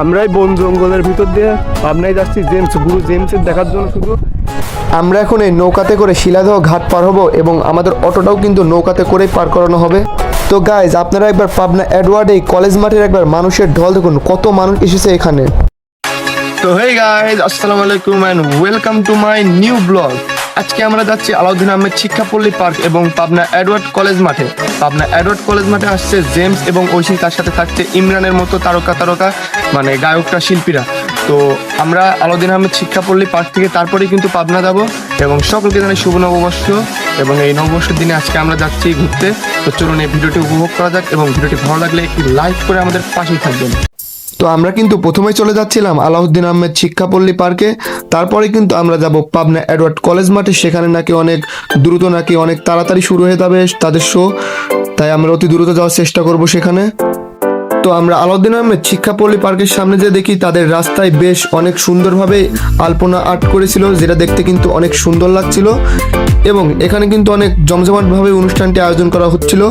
আমরাই বন জঙ্গলের ভিতর দিয়ে পাবনায় যাচ্ছি গুরু জেমসের দেখার জন্য। শুধু আমরা এখন এই নৌকাতে করে শিলাদহ ঘাট পার হব এবং আমাদের অটোটাও কিন্তু নৌকাতে করেই পার করানো হবে। তো গাইজ, আপনারা একবার পাবনা এডওয়ার্ড এই কলেজ মাঠের একবার মানুষের ঢল দেখুন, কত মানুষ এসেছে এখানে। তো হেই গাইজ, আসসালামু আলাইকুম and welcome to my new blog. আজকে আমরা যাচ্ছি আলাউদ্দিন আহমেদ শিক্ষাপল্লী পার্ক এবং পাবনা এডওয়ার্ড কলেজ মাঠে। পাবনা এডওয়ার্ড কলেজ মাঠে আসছে জেমস এবং ঐশী, তার সাথে থাকছে ইমরানের মতো তারকা মানে গায়করা, শিল্পীরা। তো আমরা আলাউদ্দিন আহমেদ শিক্ষাপল্লী পার্ক থেকে তারপরেই কিন্তু পাবনা যাব এবং সকলকে জানাই শুভ নববর্ষ। এবং এই নববর্ষের দিনে আজকে আমরা যাচ্ছি ঘুরতে। তো চলুন এই ভিডিওটি উপভোগ করা যাক এবং ভিডিওটি ভালো লাগলে একটি লাইক করে আমাদের পাশেই থাকবেন। তো আমরা কিন্তু প্রথমেই চলে যাচ্ছিলাম আলাউদ্দিন আহমেদ শিক্ষাপল্লী পার্কে, তারপরে কিন্তু আমরা যাব পাবনা এডওয়ার্ড কলেজ মাঠে। সেখানে নাকি অনেক দ্রুত, নাকি অনেক তাড়াতাড়ি শুরু হয়ে যাবে তাদের শো, তাই আমরা অতি দ্রুত যাওয়ার চেষ্টা করব সেখানে। তো আমরা আলাউদ্দিন আহমেদ শিক্ষাপল্লী পার্কের সামনে যে দেখি তাদের রাস্তায় বেশ অনেক সুন্দরভাবে আলপনা আর্ট করেছিল, যেটা দেখতে কিন্তু অনেক সুন্দর লাগছিল এবং এখানে কিন্তু অনেক জমজমাটভাবে অনুষ্ঠানটি আয়োজন করা হচ্ছিল।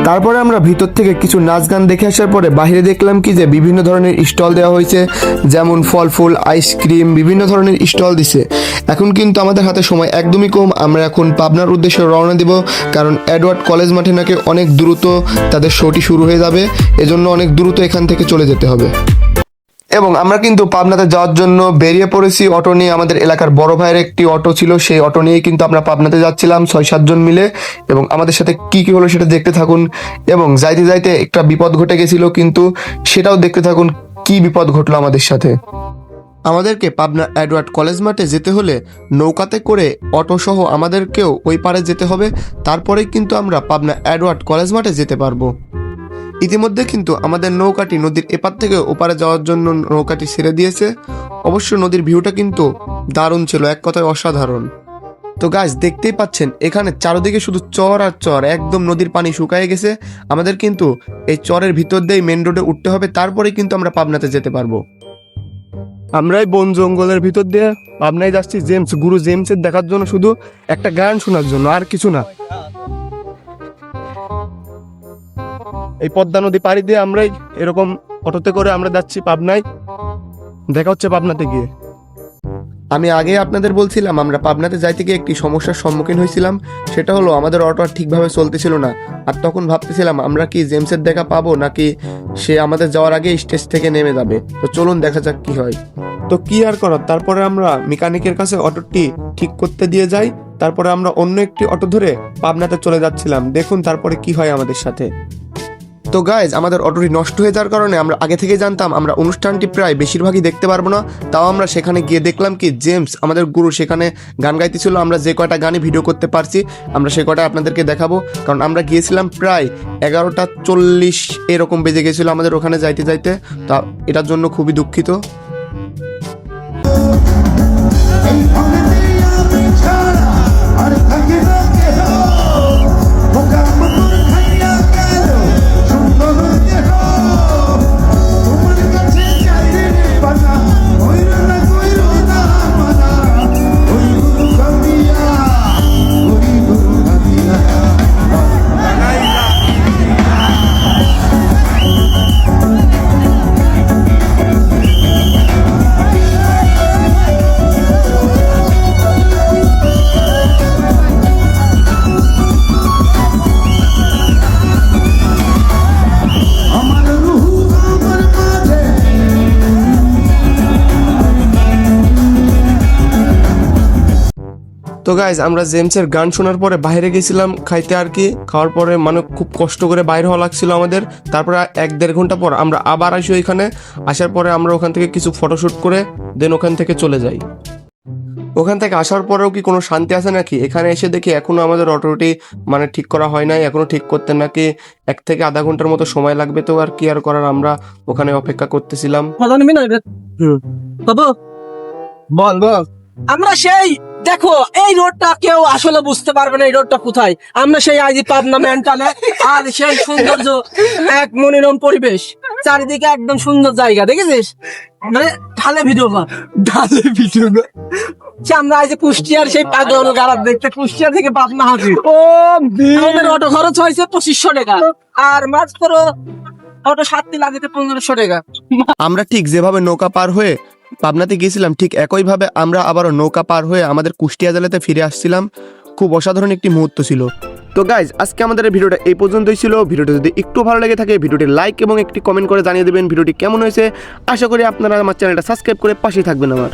তারপরে আমরা ভিতর থেকে কিছু নাচ গান দেখে আসার পরে বাইরে দেখলাম কি যে বিভিন্ন ধরনের স্টল দেওয়া হয়েছে, যেমন ফল ফুল, আইসক্রিম, বিভিন্ন ধরনের স্টল দিছে। এখন কিন্তু আমাদের হাতে সময় একদমই কম, আমরা এখন পাবনার উদ্দেশ্যে রওনা দিব, কারণ এডওয়ার্ড কলেজ মাঠে নাকি অনেক দ্রুত তাদের শোটি শুরু হয়ে যাবে, এজন্য অনেক দ্রুত এখান থেকে চলে যেতে হবে। এবং আমরা কিন্তু পাবনাতে যাওয়ার জন্য বেরিয়ে পড়েছি অটো নিয়ে। আমাদের এলাকার বড় ভাইয়ের একটি অটো ছিল, সেই অটো নিয়ে কিন্তু আমরা পাবনাতে যাচ্ছিলাম 6-7 জন মিলে। এবং আমাদের সাথে কি কি হলো সেটা দেখতে থাকুন। এবং যাইতে যাইতে একটা বিপদ ঘটে গেছিল, কিন্তু সেটাও দেখতে থাকুন কি বিপদ ঘটলো আমাদের সাথে। আমাদেরকে পাবনা এডওয়ার্ড কলেজ মাঠে যেতে হলে নৌকাতে করে অটো সহ আমাদেরকেও ওই পারে যেতে হবে, তারপরেই কিন্তু আমরা পাবনা এডওয়ার্ড কলেজ মাঠে যেতে পারবো। ইতিমধ্যে কিন্তু আমাদের নৌকাটি নদীর এপার থেকে ওপারে যাওয়ার জন্য নৌকাটি ছেড়ে দিয়েছে। অবশ্য নদীর ভিউটা কিন্তু দারুণ ছিল, এক কথায় অসাধারণ। তো গাইস, দেখতেই পাচ্ছেন এখানে চারদিকে শুধু চর আর চর, একদম নদীর পানি শুকিয়ে গেছে। আমাদের কিন্তু এই চরের ভিতর দিয়েই মেন রোডে উঠতে হবে, তারপরে কিন্তু আমরা পাবনাতে যেতে পারবো। আমরাই বন জঙ্গলের ভিতর দিয়ে পাবনায় যাচ্ছি গুরু জেমসের দেখার জন্য, শুধু একটা গান শোনার জন্য, আর কিছু না। এই পদ্মা নদী পাড়ি দিয়ে আমরাই এরকম অটোতে করে আমরা যাচ্ছি পাবনায়। দেখা হচ্ছে পাবনাতে গিয়ে। আমি আগে আপনাদের বলছিলাম আমরা পাবনাতে যাইতে গিয়ে একটি সমস্যার সম্মুখীন হয়েছিলাম, সেটা হলো আমাদের অটো আর ঠিকভাবে চলতেছিল না। আর তখন ভাবতেছিলাম আমরা কি জেমসের দেখা পাবো, নাকি সে আমাদের যাওয়ার আগে স্টেজ থেকে নেমে যাবে। তো চলুন দেখা যাক কি হয়। তো কি আর করার, তারপরে আমরা মেকানিকের কাছে অটোটি ঠিক করতে দিয়ে যাই। তারপরে আমরা অন্য একটি অটো ধরে পাবনাতে চলে যাচ্ছিলাম। দেখুন তারপরে কি হয় আমাদের সাথে। তো গাইজ, আমাদের অটোটি নষ্ট হয়ে যাওয়ার কারণে আমরা আগে থেকে জানতাম আমরা অনুষ্ঠানটি প্রায় বেশিরভাগই দেখতে পারবো না। তাও আমরা সেখানে গিয়ে দেখলাম কি জেমস আমাদের গুরু সেখানে গান গাইতেছিল। আমরা যে কয়টা গানই ভিডিও করতে পারছি আমরা সে কয়টা আপনাদেরকে দেখাবো, কারণ আমরা গিয়েছিলাম প্রায় 11:40 এরকম বেজে গেছিলো আমাদের ওখানে যাইতে যাইতে। তা এটার জন্য খুবই দুঃখিত। তো গাইজ, আমরা জেমসের গান শোনার পরে বাইরে গেছিলাম খাইতে আর কি। খাওয়ার পরে মানে খুব কষ্ট করে বাইরে হওয়া লাগছিল আমাদের। তারপরে 1-1.5 ঘন্টা পর আমরা আবার আসি ওইখানে। আসার পরে আমরা ওখান থেকে কিছু ফটোশ্যুট করে দেন ওখান থেকে চলে যাই। ওখান থেকে আসার পরেও কি কোনো শান্তি আছে নাকি? এখানে এসে দেখি এখনো আমাদের অটোটি মানে ঠিক করা হয় নাই, এখনো ঠিক করতে নাকি 1 থেকে আধা ঘন্টার মতো সময় লাগবে। তো আর কি আর করার, আমরা ওখানে অপেক্ষা করতেছিলাম। বাবু বল বল, আমরা সেই দেখো এই রোডটা কেউ আসলে বুঝতে পারবে না এই রোডটা কোথায়। আমরা সেই আইজি পাবনা মেন্টালে, আর সেই সৌন্দর্য, এক মনোরম পরিবেশ, চারিদিকে একদম সুন্দর জায়গা, দেখেছিস? মানে ঢালে ভিডিও কর, ঢালে ভিডিও কর। আমরা আজ কুষ্টিয়ার সেই পাগল গাড়া দেখতে কুষ্টিয়া থেকে পাবনা হাজির। আমাদের অটো খরচ হয়েছে 2500 টাকা, আর মাত্র অটো 7টি লাগেতে 1500 টাকা। আমরা ঠিক যেভাবে নৌকা পার হয়ে পাবনাতে গিয়েছিলাম, ঠিক একইভাবে আমরা আবারও নৌকা পার হয়ে আমাদের কুষ্টিয়া জেলাতে ফিরে আসছিলাম। খুব অসাধারণ একটি মুহূর্ত ছিল। তো গাইজ, আজকে আমাদের এই ভিডিওটা এই পর্যন্তই ছিল। ভিডিওটা যদি একটু ভালো লেগে থাকে ভিডিওটি লাইক এবং একটি কমেন্ট করে জানিয়ে দেবেন ভিডিওটি কেমন হয়েছে। আশা করি আপনারা আমার চ্যানেলটা সাবস্ক্রাইব করে পাশেই থাকবেন আমার।